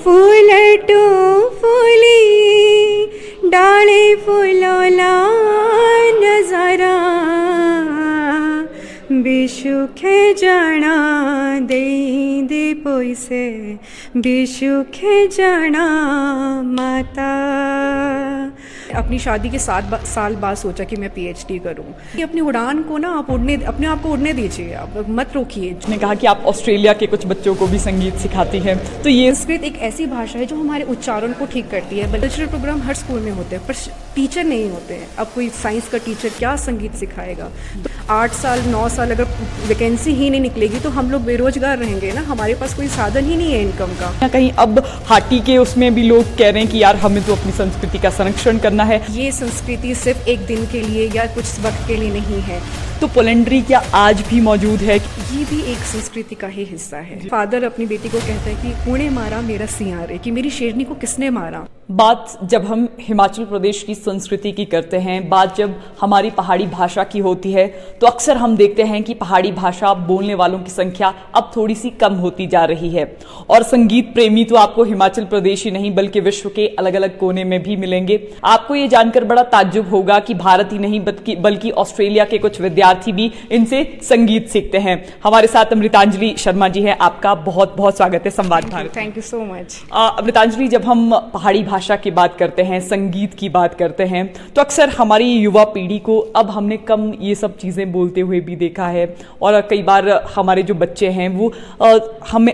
फूलटू fully डाळे फुलोला नजारा बिशुखे जाना दे दे पैसे बिशुखे जाना माता। अपनी शादी के 7 साल बाद सोचा कि मैं PhD करूं। कि अपनी उड़ान को ना आप अपने आप को उड़ने दीजिए, आप मत रोकिए। उसने कहा कि आप ऑस्ट्रेलिया के कुछ बच्चों को भी संगीत सिखाती हैं, तो ये संस्कृत एक ऐसी भाषा है जो हमारे उच्चारण को ठीक करती है। कल्चरल प्रोग्राम हर स्कूल में होते हैं पर टीचर नहीं होते हैं। अब कोई साइंस का टीचर क्या संगीत सिखाएगा? तो 8 साल 9 साल अगर वैकेंसी ही नहीं निकलेगी तो हम लोग बेरोजगार रहेंगे ना, हमारे पास कोई साधन ही नहीं है इनकम का। कहीं अब हाटी के उसमें भी लोग कह रहे हैं कि यार हमें तो अपनी संस्कृति का संरक्षण करना है। ये संस्कृति सिर्फ एक दिन के लिए या कुछ वक्त के लिए नहीं है। तो पोलेंड्री क्या आज भी मौजूद है? ये भी एक संस्कृति का ही हिस्सा है। फादर अपनी बेटी को कहता है कि कौने मारा मेरा सियारे, कि मेरी शेरनी को किसने मारा। बात जब हम हिमाचल प्रदेश की संस्कृति की करते हैं, बात जब हमारी पहाड़ी भाषा की होती है, तो अक्सर हम देखते हैं कि पहाड़ी भाषा बोलने वालों की संख्या अब थोड़ी सी कम होती जा रही है। और संगीत प्रेमी तो आपको हिमाचल प्रदेश ही नहीं बल्कि विश्व के अलग अलग कोने में भी मिलेंगे। आपको ये जानकर बड़ा ताज्जुब होगा कि भारत ही नहीं बल्कि ऑस्ट्रेलिया के कुछ विद्यार्थी भी इनसे संगीत सीखते हैं। हमारे साथ अमृतांजलि शर्मा जी हैं, आपका बहुत बहुत स्वागत है Samvad Bharat. Thank you so much. Amritanjali, जब हम पहाड़ी भाषा की बात करते हैं, संगीत की बात करते हैं, तो अक्सर हमारी युवा पीढ़ी को अब हमने कम ये सब चीज़ें बोलते हुए भी देखा है। और कई बार हमारे जो बच्चे हैं वो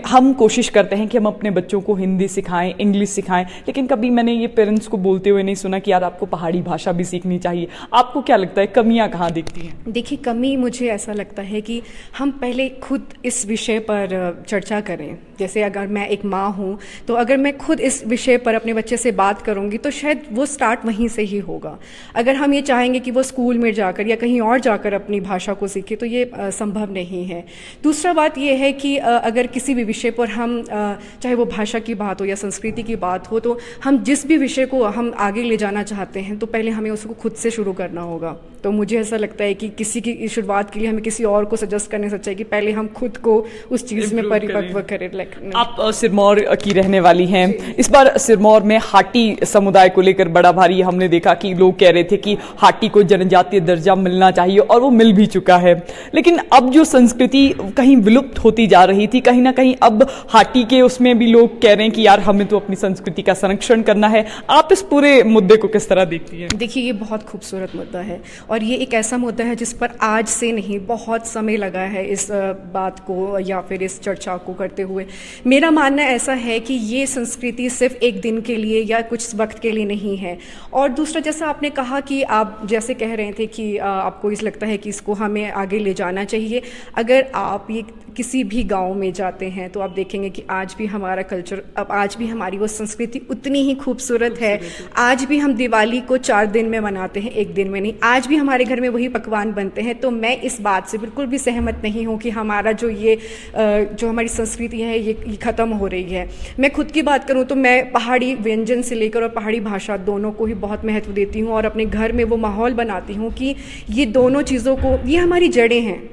हम कोशिश करते हैं कि हम अपने बच्चों को हिंदी सिखाएं, इंग्लिश सिखाएं, लेकिन कभी मैंने ये पेरेंट्स को बोलते हुए नहीं सुना कि यार आपको पहाड़ी भाषा भी सीखनी चाहिए। आपको क्या लगता है, कमियां कहाँ दिखती हैं? देखिए, कमी मुझे ऐसा लगता है कि हम पहले खुद इस विषय पर चर्चा करें। जैसे अगर मैं एक माँ हूँ तो अगर मैं खुद इस विषय पर अपने बच्चे से बात करूँगी तो शायद वो स्टार्ट वहीं से ही होगा। अगर हम ये चाहेंगे कि वो स्कूल में जाकर या कहीं और जाकर अपनी भाषा को सीखे तो ये संभव नहीं है। दूसरा बात ये है कि अगर किसी भी विषय पर हम चाहे वो भाषा की बात हो या संस्कृति की बात हो, तो हम जिस भी विषय को हम आगे ले जाना चाहते हैं तो पहले हमें उसको खुद से शुरू करना होगा। तो मुझे ऐसा लगता है कि किसी की शुरुआत के लिए हमें किसी और को सजेस्ट करने से चाहिए कि पहले हम खुद को उस चीज़ में परिपक्व करें। आप सिरमौर की रहने वाली हैं। इस बार सिरमौर में हाटी समुदाय को लेकर बड़ा भारी हमने देखा कि लोग कह रहे थे कि हाटी को जनजातीय दर्जा मिलना चाहिए और वो मिल भी चुका है। लेकिन अब जो संस्कृति कहीं विलुप्त होती जा रही थी, कहीं ना कहीं अब हाटी के उसमें भी लोग कह रहे हैं कि यार हमें तो अपनी संस्कृति का संरक्षण करना है। आप इस पूरे मुद्दे को किस तरह देखती हैं? देखिए, ये बहुत खूबसूरत मुद्दा है और ये एक ऐसा मुद्दा है जिस पर आज से नहीं बहुत समय लगा है इस बात को या फिर इस चर्चा को करते हुए। मेरा मानना ऐसा है कि ये संस्कृति सिर्फ एक दिन के लिए या कुछ वक्त के लिए नहीं है। और दूसरा, जैसा आपने कहा कि आप जैसे कह रहे थे कि आपको इस लगता है कि इसको हमें आगे ले जाना चाहिए। अगर आप ये किसी भी गांव में जाते हैं तो आप देखेंगे कि आज भी हमारा कल्चर, अब आज भी हमारी वो संस्कृति उतनी ही खूबसूरत है। आज भी हम दिवाली को 4 दिन में मनाते हैं, एक दिन में नहीं। आज भी हमारे घर में वही पकवान बनते हैं। तो मैं इस बात से बिल्कुल भी सहमत नहीं हूँ कि हमारा जो हमारी संस्कृति है ये ख़त्म हो रही है। मैं खुद की बात करूँ तो मैं पहाड़ी व्यंजन से लेकर और पहाड़ी भाषा दोनों को ही बहुत महत्व देती हूँ और अपने घर में वो माहौल बनाती हूँ कि ये दोनों चीज़ों को, ये हमारी जड़ें हैं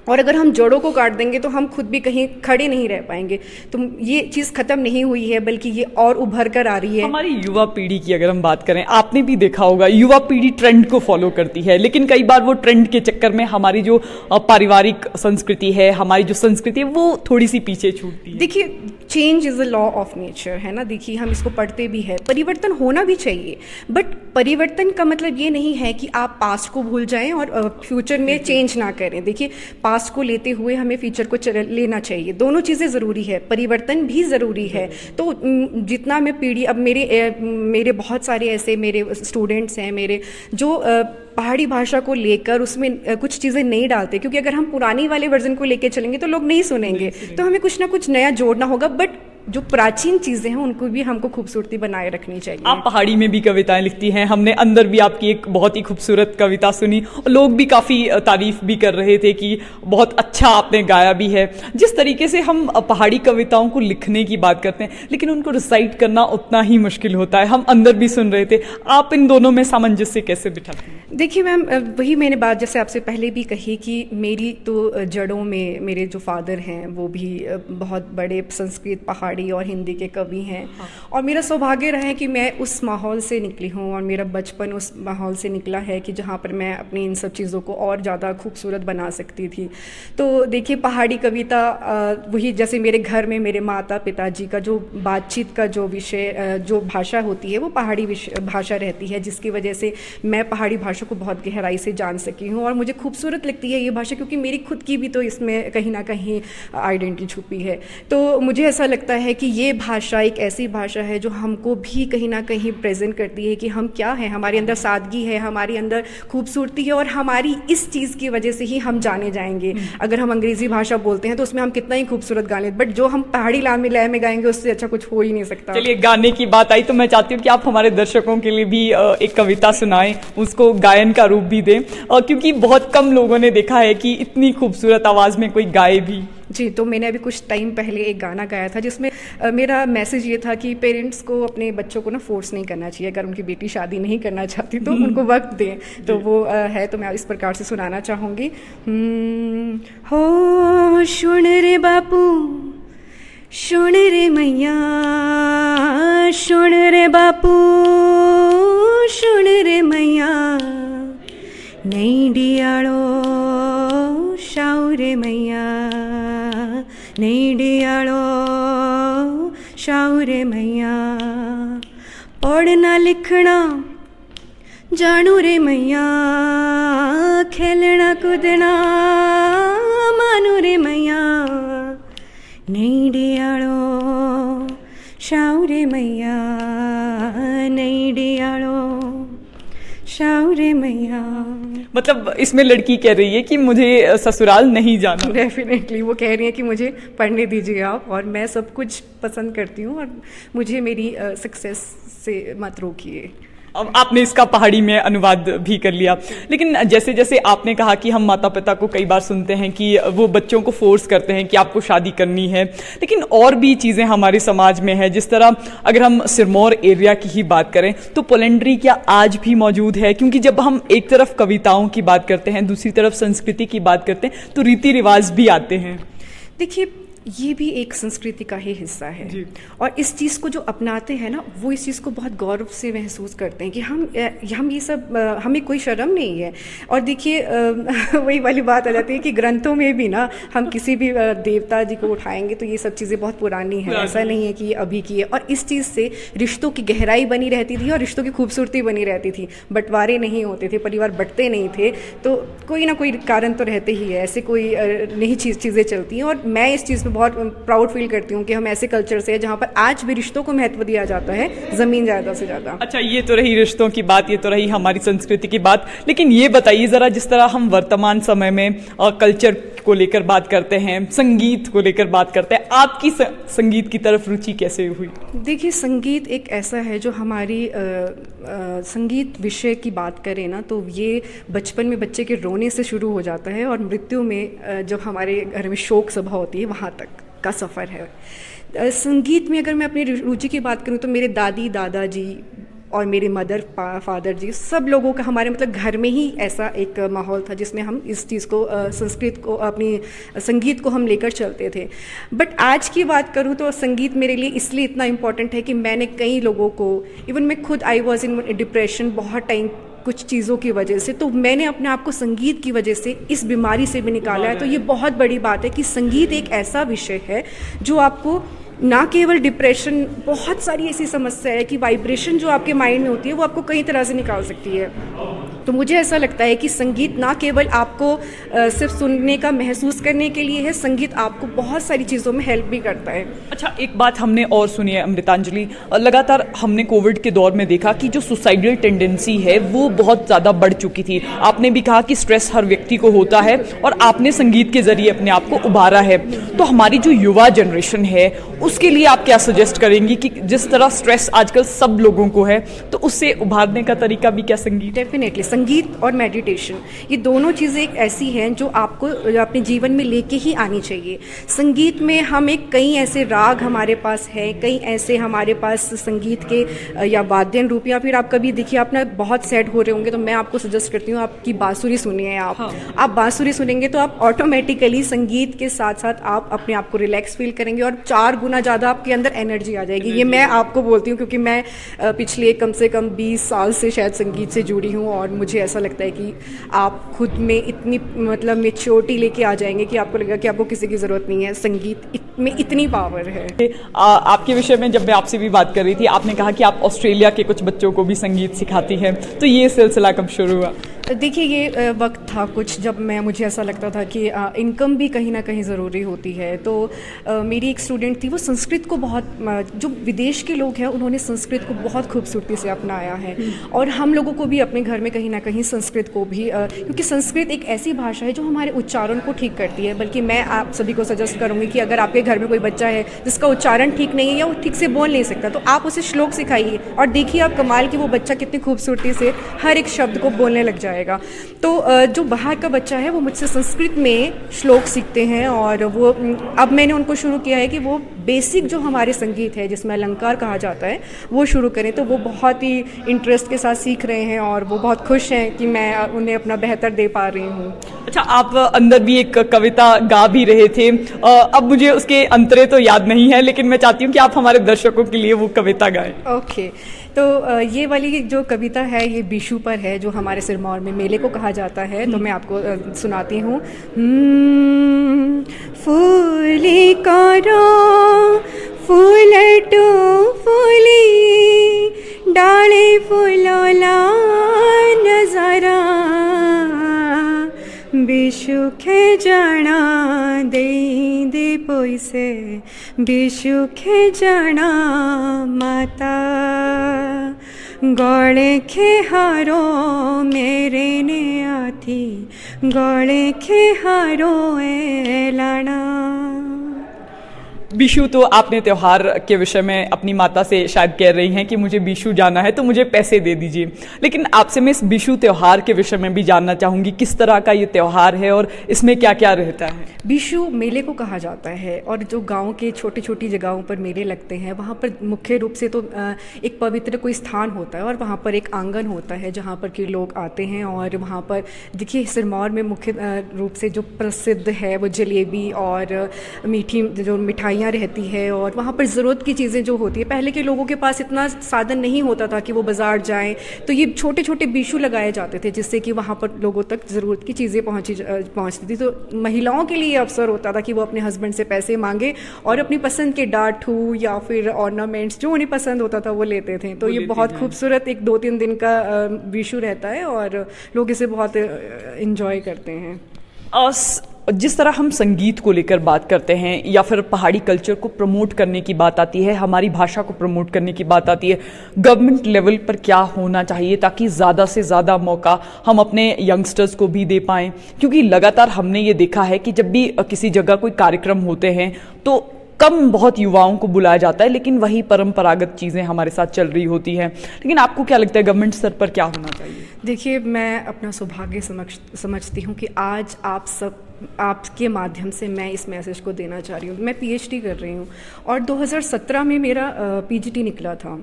और अगर हम जड़ों को काट देंगे तो हम खुद भी कहीं खड़े नहीं रह पाएंगे। तो ये चीज़ खत्म नहीं हुई है बल्कि ये और उभर कर आ रही है। हमारी युवा पीढ़ी की अगर हम बात करें, आपने भी देखा होगा युवा पीढ़ी ट्रेंड को फॉलो करती है, लेकिन कई बार वो ट्रेंड के चक्कर में हमारी जो पारिवारिक संस्कृति है, हमारी जो संस्कृति है, वो थोड़ी सी पीछे छूटती है। देखिए, change is a law of nature, है ना। देखिए, हम इसको पढ़ते भी है, परिवर्तन होना भी चाहिए, बट परिवर्तन का मतलब ये नहीं है कि आप पास्ट को भूल जाएं और फ्यूचर में चेंज ना करें। देखिए, पास्ट को लेते हुए हमें फ्यूचर को लेना चाहिए। दोनों चीज़ें ज़रूरी है, परिवर्तन भी ज़रूरी है। तो जितना मैं पीढ़ी, अब मेरे बहुत सारे ऐसे मेरे स्टूडेंट्स हैं मेरे जो पहाड़ी भाषा को लेकर उसमें कुछ चीज़ें नहीं डालते, क्योंकि अगर हम पुरानी वाले वर्जन को लेके चलेंगे तो लोग नहीं सुनेंगे। तो हमें कुछ ना कुछ नया जोड़ना होगा, बट जो प्राचीन चीज़ें हैं उनको भी हमको खूबसूरती बनाए रखनी चाहिए। आप पहाड़ी में भी कविताएं लिखती हैं, हमने अंदर भी आपकी एक बहुत ही खूबसूरत कविता सुनी और लोग भी काफ़ी तारीफ भी कर रहे थे कि बहुत अच्छा आपने गाया भी है। जिस तरीके से हम पहाड़ी कविताओं को लिखने की बात करते हैं, लेकिन उनको रिसाइट करना उतना ही मुश्किल होता है। हम अंदर भी सुन रहे थे, आप इन दोनों में सामंजस्य कैसे बिठाती हैं? देखिए मैम, वही मैंने बात जैसे आपसे पहले भी कही कि मेरी तो जड़ों में मेरे जो फादर हैं वो भी बहुत बड़े संस्कृत पहाड़ी पहाड़ी और हिंदी के कवि हैं। और मेरा सौभाग्य रहा है कि मैं उस माहौल से निकली हूँ और मेरा बचपन उस माहौल से निकला है कि जहाँ पर मैं अपनी इन सब चीज़ों को और ज़्यादा खूबसूरत बना सकती थी। तो देखिए, पहाड़ी कविता वही जैसे मेरे घर में मेरे माता पिताजी का जो बातचीत का जो विषय जो भाषा होती है वो पहाड़ी भाषा रहती है, जिसकी वजह से मैं पहाड़ी भाषा को बहुत गहराई से जान सकी हूँ। और मुझे खूबसूरत लगती है ये भाषा, क्योंकि मेरी खुद की भी तो इसमें कहीं ना कहीं आइडेंटिटी छुपी है। तो मुझे ऐसा लगता है कि ये भाषा एक ऐसी भाषा है जो हमको भी कहीं ना कहीं प्रेजेंट करती है कि हम क्या हैं, हमारे अंदर सादगी है, हमारे अंदर खूबसूरती है, और हमारी इस चीज़ की वजह से ही हम जाने जाएंगे। अगर हम अंग्रेज़ी भाषा बोलते हैं तो उसमें हम कितना ही खूबसूरत गा लें, बट जो हम पहाड़ी लय में गाएंगे उससे अच्छा कुछ हो ही नहीं सकता। चलिए, गाने की बात आई तो मैं चाहती हूँ कि आप हमारे दर्शकों के लिए भी एक कविता सुनाएं, उसको गायन का रूप भी दें, क्योंकि बहुत कम लोगों ने देखा है कि इतनी खूबसूरत आवाज़ में कोई गाए भी। जी, तो मैंने अभी कुछ टाइम पहले एक गाना गाया था जिसमें मेरा मैसेज ये था कि पेरेंट्स को अपने बच्चों को ना फोर्स नहीं करना चाहिए। अगर उनकी बेटी शादी नहीं करना चाहती तो उनको वक्त दें। तो वो है, तो मैं इस प्रकार से सुनाना चाहूँगी। हो सुन रे बापू, सुन रे मैया, सुन रे बापू, सुन रे मैया, नहीं डियाड़ो शाउरे मैया, नहीं डियाड़ो शाउरे मैया, पढ़ना लिखना जानू रे मैया, खेलना कूदना मानू रे मैया, नहीं डियाड़ो शाउरे मैया, नहीं डियाड़ो शाउरे मैया। मतलब इसमें लड़की कह रही है कि मुझे ससुराल नहीं जाना। डेफिनेटली वो कह रही है कि मुझे पढ़ने दीजिए आप, और मैं सब कुछ पसंद करती हूँ और मुझे मेरी सक्सेस से मत रोकिए। अब आपने इसका पहाड़ी में अनुवाद भी कर लिया, लेकिन जैसे जैसे आपने कहा कि हम माता पिता को कई बार सुनते हैं कि वो बच्चों को फोर्स करते हैं कि आपको शादी करनी है, लेकिन और भी चीज़ें हमारे समाज में है। जिस तरह अगर हम सिरमौर एरिया की ही बात करें तो पोलेंड्री क्या आज भी मौजूद है? क्योंकि जब हम एक तरफ कविताओं की बात करते हैं, दूसरी तरफ संस्कृति की बात करते हैं, तो रीति रिवाज भी आते हैं। देखिए, ये भी एक संस्कृति का ही हिस्सा है और इस चीज़ को जो अपनाते हैं ना, वो इस चीज़ को बहुत गौरव से महसूस करते हैं कि हम ये सब, हमें कोई शर्म नहीं है। और देखिए, वही वाली बात आ जाती है कि ग्रंथों में भी ना हम किसी भी देवता जी को उठाएंगे तो ये सब चीज़ें बहुत पुरानी हैं, ऐसा नहीं है कि ये अभी की है। और इस चीज़ से रिश्तों की गहराई बनी रहती थी और रिश्तों की खूबसूरती बनी रहती थी। बंटवारे नहीं होते थे, परिवार बंटते नहीं थे, तो कोई ना कोई कारण तो रहते ही है, ऐसे कोई नहीं चीज़ें चलती हैं। और मैं इस चीज़ बहुत प्राउड फील करती हूँ कि हम ऐसे कल्चर से हैं जहाँ पर आज भी रिश्तों को महत्व दिया जाता है, ज़मीन ज़्यादा से ज़्यादा। अच्छा, ये तो रही रिश्तों की बात, ये तो रही हमारी संस्कृति की बात, लेकिन ये बताइए ज़रा, जिस तरह हम वर्तमान समय में कल्चर को लेकर बात करते हैं, संगीत को लेकर बात करते हैं, आपकी संगीत की तरफ रुचि कैसे हुई? देखिए, संगीत एक ऐसा है जो हमारी संगीत विषय की बात करें ना तो ये बचपन में बच्चे के रोने से शुरू हो जाता है और मृत्यु में जब हमारे घर में शोक सभा होती है वहाँ तक का सफ़र है। संगीत में अगर मैं अपनी रुचि की बात करूँ तो मेरे दादी दादाजी और मेरे मदर फादर जी, सब लोगों का हमारे मतलब घर में ही ऐसा एक माहौल था जिसमें हम इस चीज़ को, संस्कृत को, अपनी संगीत को हम लेकर चलते थे। बट आज की बात करूँ तो संगीत मेरे लिए इसलिए इतना इम्पोर्टेंट है कि मैंने कई लोगों को, इवन मैं खुद आई वॉज इन डिप्रेशन बहुत टाइम कुछ चीज़ों की वजह से, तो मैंने अपने आप को संगीत की वजह से इस बीमारी से भी निकाला है। तो ये बहुत बड़ी बात है कि संगीत एक ऐसा विषय है जो आपको ना केवल डिप्रेशन, बहुत सारी ऐसी समस्या है कि वाइब्रेशन जो आपके माइंड में होती है वो आपको कई तरह से निकाल सकती है। तो मुझे ऐसा लगता है कि संगीत ना केवल आपको सिर्फ सुनने का, महसूस करने के लिए है, संगीत आपको बहुत सारी चीज़ों में हेल्प भी करता है। अच्छा, एक बात हमने और सुनी है अमृतांजलि, लगातार हमने कोविड के दौर में देखा कि जो सुसाइडल टेंडेंसी है वो बहुत ज़्यादा बढ़ चुकी थी। आपने भी कहा कि स्ट्रेस हर व्यक्ति को होता है और आपने संगीत के जरिए अपने आप को उभारा है। तो हमारी जो युवा जनरेशन है उसके लिए आप क्या सजेस्ट करेंगी कि जिस तरह स्ट्रेस आजकल सब लोगों को है, तो उससे उभारने का तरीका भी क्या संगीत? डेफिनेटली संगीत और मेडिटेशन, ये दोनों चीज़ें एक ऐसी हैं जो आपको अपने जीवन में लेके ही आनी चाहिए। संगीत में हम एक कई ऐसे राग हमारे पास है, कई ऐसे हमारे पास संगीत के या वाद्यन रूप, या फिर आप कभी देखिए आप ना बहुत सैड हो रहे होंगे तो मैं आपको सजेस्ट करती हूँ आपकी बांसुरी सुनिए। आप बांसुरी सुनेंगे तो आप ऑटोमेटिकली संगीत के साथ साथ आप अपने आप को रिलैक्स फील करेंगे और 4 गुना गुना ज़्यादा आपके अंदर एनर्जी आ जाएगी। ये मैं आपको बोलती हूँ क्योंकि मैं पिछले कम से कम 20 साल से शायद संगीत से जुड़ी हूँ, और मुझे ऐसा लगता है कि आप खुद में इतनी मतलब मेच्योरिटी लेके आ जाएंगे कि आपको लगेगा कि आपको किसी की ज़रूरत नहीं है, संगीत में इतनी पावर है। आपके विषय में जब मैं आपसे भी बात कर रही थी, आपने कहा कि आप ऑस्ट्रेलिया के कुछ बच्चों को भी संगीत सिखाती हैं, तो ये सिलसिला कब शुरू हुआ? देखिए, ये वक्त था कुछ जब मुझे ऐसा लगता था कि इनकम भी कहीं ना कहीं ज़रूरी होती है। तो मेरी एक स्टूडेंट थी, वो संस्कृत को बहुत, जो विदेश के लोग हैं उन्होंने संस्कृत को बहुत खूबसूरती से अपनाया है, और हम लोगों को भी अपने घर में कहीं ना कहीं संस्कृत को भी, क्योंकि संस्कृत एक ऐसी भाषा है जो हमारे उच्चारण को ठीक करती है। बल्कि मैं आप सभी को सजेस्ट करूँगी कि अगर आपके घर में कोई बच्चा है जिसका उच्चारण ठीक नहीं है या वो ठीक से बोल नहीं सकता, तो आप उसे श्लोक सिखाइए और देखिए आप कमाल कि वो बच्चा कितनी खूबसूरती से हर एक शब्द को बोलने लग जाएगा। तो जो बाहर का बच्चा है वो मुझसे संस्कृत में श्लोक सीखते हैं, और वो अब मैंने उनको शुरू किया है कि वो बेसिक जो हमारे संगीत है जिसमें अलंकार कहा जाता है वो शुरू करें। तो वो बहुत ही इंटरेस्ट के साथ सीख रहे हैं और वो बहुत खुश हैं कि मैं उन्हें अपना बेहतर दे पा रही हूँ। अच्छा, आप अंदर भी एक कविता गा भी रहे थे, अब मुझे उसके अंतरे तो याद नहीं है, लेकिन मैं चाहती हूँ कि आप हमारे दर्शकों के लिए वो कविता गाएं। ओके, तो ये वाली जो कविता है ये बिशु पर है, जो हमारे सिरमौर में मेले को कहा जाता है। तो मैं आपको सुनाती हूँ। फूली करो फूलटो फूली डाले फूलोला नजारा बिशुखे जाना दे पैसे बिशुखे जाना माता गले खे हारो मेरे ने आथी गले खे हारो ए लाना। बिशु, तो आपने त्योहार के विषय में अपनी माता से शायद कह रही हैं कि मुझे बिशु जाना है तो मुझे पैसे दे दीजिए, लेकिन आपसे मैं इस बिशु त्योहार के विषय में भी जानना चाहूँगी, किस तरह का ये त्योहार है और इसमें क्या क्या रहता है? बिशु मेले को कहा जाता है, और जो गांव के छोटी छोटी जगहों पर मेले लगते हैं वहाँ पर मुख्य रूप से तो एक पवित्र कोई स्थान होता है और वहाँ पर एक आंगन होता है जहाँ पर के लोग आते हैं। और वहाँ पर देखिए, सिरमौर में मुख्य रूप से जो प्रसिद्ध है वो जलेबी और मीठी जो मिठाइयाँ रहती है, और वहाँ पर ज़रूरत की चीज़ें जो होती है, पहले के लोगों के पास इतना साधन नहीं होता था कि वो बाज़ार जाएं, तो ये छोटे छोटे बिशु लगाए जाते थे जिससे कि वहाँ पर लोगों तक ज़रूरत की चीज़ें पहुँचती थी। तो महिलाओं के लिए अवसर होता था कि वो अपने हस्बैंड से पैसे मांगे और अपनी पसंद के डाठू या फिर ऑर्नामेंट्स जो उन्हें पसंद होता था वो लेते थे। तो ये बहुत खूबसूरत एक 2-3 दिन का बिशु रहता है और लोग इसे बहुत इन्जॉय करते हैं। जिस तरह हम संगीत को लेकर बात करते हैं या फिर पहाड़ी कल्चर को प्रमोट करने की बात आती है, हमारी भाषा को प्रमोट करने की बात आती है, गवर्नमेंट लेवल पर क्या होना चाहिए ताकि ज़्यादा से ज़्यादा मौका हम अपने यंगस्टर्स को भी दे पाएं? क्योंकि लगातार हमने ये देखा है कि जब भी किसी जगह कोई कार्यक्रम होते हैं तो कम बहुत युवाओं को बुलाया जाता है, लेकिन वही परंपरागत चीज़ें हमारे साथ चल रही होती हैं। लेकिन आपको क्या लगता है गवर्नमेंट स्तर पर क्या होना चाहिए? देखिए, मैं अपना सौभाग्य समझती हूँ कि आज आपके माध्यम से मैं इस मैसेज को देना चाह रही हूँ। मैं पीएचडी कर रही हूँ और 2017 में मेरा पीजीटी निकला था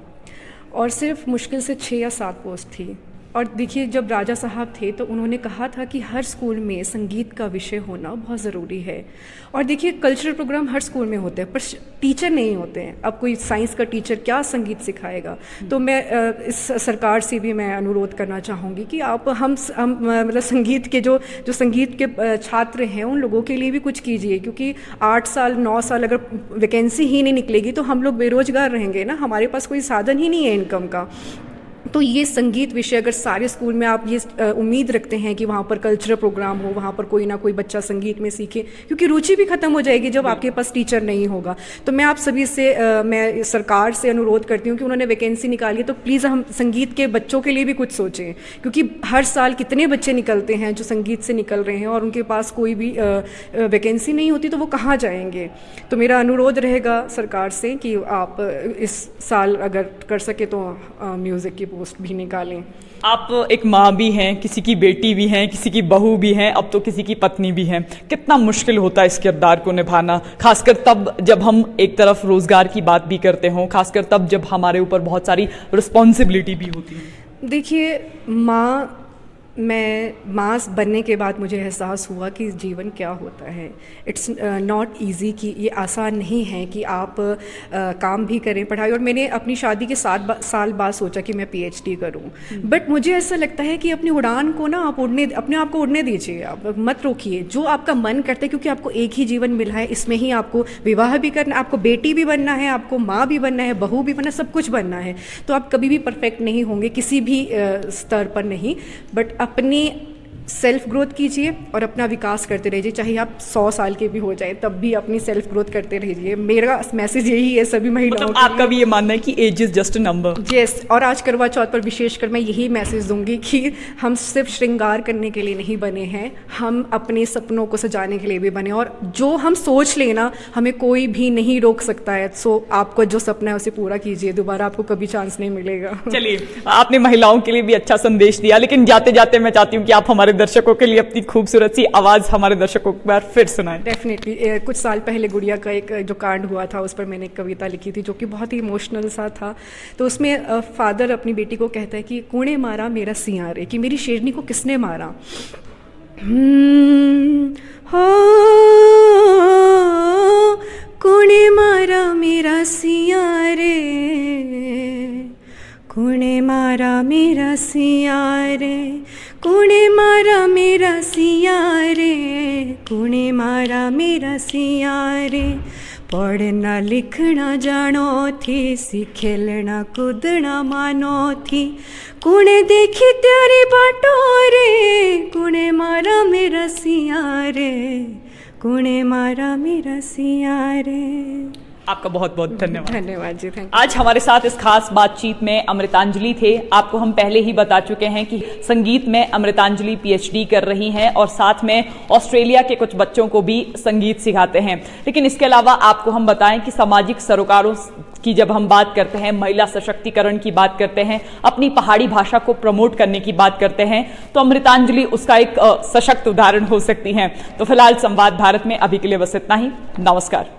और सिर्फ मुश्किल से 6 या 7 पोस्ट थी। और देखिए, जब राजा साहब थे तो उन्होंने कहा था कि हर स्कूल में संगीत का विषय होना बहुत ज़रूरी है। और देखिए, कल्चरल प्रोग्राम हर स्कूल में होते हैं पर टीचर नहीं होते हैं। अब कोई साइंस का टीचर क्या संगीत सिखाएगा? तो मैं इस सरकार से भी मैं अनुरोध करना चाहूँगी कि आप हम मतलब संगीत के जो संगीत के छात्र हैं उन लोगों के लिए भी कुछ कीजिए, क्योंकि 8 साल 9 साल अगर वैकेंसी ही नहीं निकलेगी तो हम लोग बेरोजगार रहेंगे ना, हमारे पास कोई साधन ही नहीं है इनकम का। तो ये संगीत विषय अगर सारे स्कूल में आप ये उम्मीद रखते हैं कि वहाँ पर कल्चरल प्रोग्राम हो, वहाँ पर कोई ना कोई बच्चा संगीत में सीखे, क्योंकि रुचि भी खत्म हो जाएगी जब आपके पास टीचर नहीं होगा। तो मैं आप सभी से मैं सरकार से अनुरोध करती हूँ कि उन्होंने वैकेंसी निकाली है तो प्लीज़ हम संगीत के बच्चों के लिए भी कुछ सोचें, क्योंकि हर साल कितने बच्चे निकलते हैं जो संगीत से निकल रहे हैं और उनके पास कोई भी वैकेंसी नहीं होती तो वो कहाँ जाएंगे। तो मेरा अनुरोध रहेगा सरकार से कि आप इस साल अगर कर सके तो म्यूज़िक की पोस्ट भी निकालें। आप एक माँ भी हैं, किसी की बेटी भी हैं, किसी की बहू भी हैं, अब तो किसी की पत्नी भी हैं। कितना मुश्किल होता है इस किरदार को निभाना, खासकर तब जब हम एक तरफ रोजगार की बात भी करते हों, खासकर तब जब हमारे ऊपर बहुत सारी रिस्पॉन्सिबिलिटी भी होती है। देखिए, माँ मैं माँ बनने के बाद मुझे एहसास हुआ कि जीवन क्या होता है। इट्स नॉट इजी, कि ये आसान नहीं है कि आप काम भी करें, पढ़ाई। और मैंने अपनी शादी के 7 साल बाद सोचा कि मैं PhD करूं, बट मुझे ऐसा लगता है कि अपनी उड़ान को ना आप अपने आप को उड़ने दीजिए, आप मत रोकिए। जो आपका मन करता है, क्योंकि आपको एक ही जीवन मिला है, इसमें ही आपको विवाह भी करना है, आपको बेटी भी बनना है, आपको माँ भी बनना है, बहू भी बनना है, सब कुछ बनना है। तो आप कभी भी परफेक्ट नहीं होंगे, किसी भी स्तर पर नहीं, बट अपनी सेल्फ ग्रोथ कीजिए और अपना विकास करते रहिए। चाहे आप 100 साल के भी हो जाए, तब भी अपनी सेल्फ ग्रोथ करते रहिए। मेरा मैसेज यही है सभी महिलाओं मतलब आपका भी ये मानना है कि age is just a number? Yes. और आज करवा चौथ पर विशेषकर मैं यही मैसेज दूंगी कि हम सिर्फ श्रृंगार करने के लिए नहीं बने हैं, हम अपने सपनों को सजाने के लिए भी बने। और जो हम सोच लेना, हमें कोई भी नहीं रोक सकता है। सो आपको जो सपना है उसे पूरा कीजिए, दोबारा आपको कभी चांस नहीं मिलेगा। चलिए, आपने महिलाओं के लिए भी अच्छा संदेश दिया, लेकिन जाते जाते मैं चाहती हूँ कि आप हमारे दर्शकों के लिए अपनी खूबसूरत सी आवाज हमारे दर्शकों को एक बार फिर सुनाएं। डेफिनेटली। कुछ साल पहले गुड़िया का एक जो कांड हुआ था, उस पर मैंने एक कविता लिखी थी जो कि बहुत ही इमोशनल सा था। तो उसमें फादर अपनी बेटी को कहता है कि कूणे मारा मेरा सियां रे, कि मेरी शेरनी को किसने मारा। हो कूणे मारा मेरा सियां रे, कूणे मारा मेरा सियां रे, कूणे मारा मेरा सियां रे, कूणे मारा मेरा सियां रे। पढ़ना लिखना जानो थी, सी खेलना कूदना मानो थी, कूणे देखी त्यारी बाटो रे, कूणे मारा मेरा सियां रे, कूणे मारा मेरा सियां रे। आपका बहुत बहुत धन्यवाद। धन्यवाद जी, थैंक यू। आज हमारे साथ इस खास बातचीत में अमृतांजलि थे। आपको हम पहले ही बता चुके हैं कि संगीत में अमृतांजलि PhD कर रही हैं और साथ में ऑस्ट्रेलिया के कुछ बच्चों को भी संगीत सिखाते हैं। लेकिन इसके अलावा आपको हम बताएं कि सामाजिक सरोकारों की जब हम बात करते हैं, महिला सशक्तिकरण की बात करते हैं, अपनी पहाड़ी भाषा को प्रमोट करने की बात करते हैं, तो अमृतांजलि उसका एक सशक्त उदाहरण हो सकती हैं। तो फिलहाल संवाद भारत में अभी के लिए बस इतना ही। नमस्कार।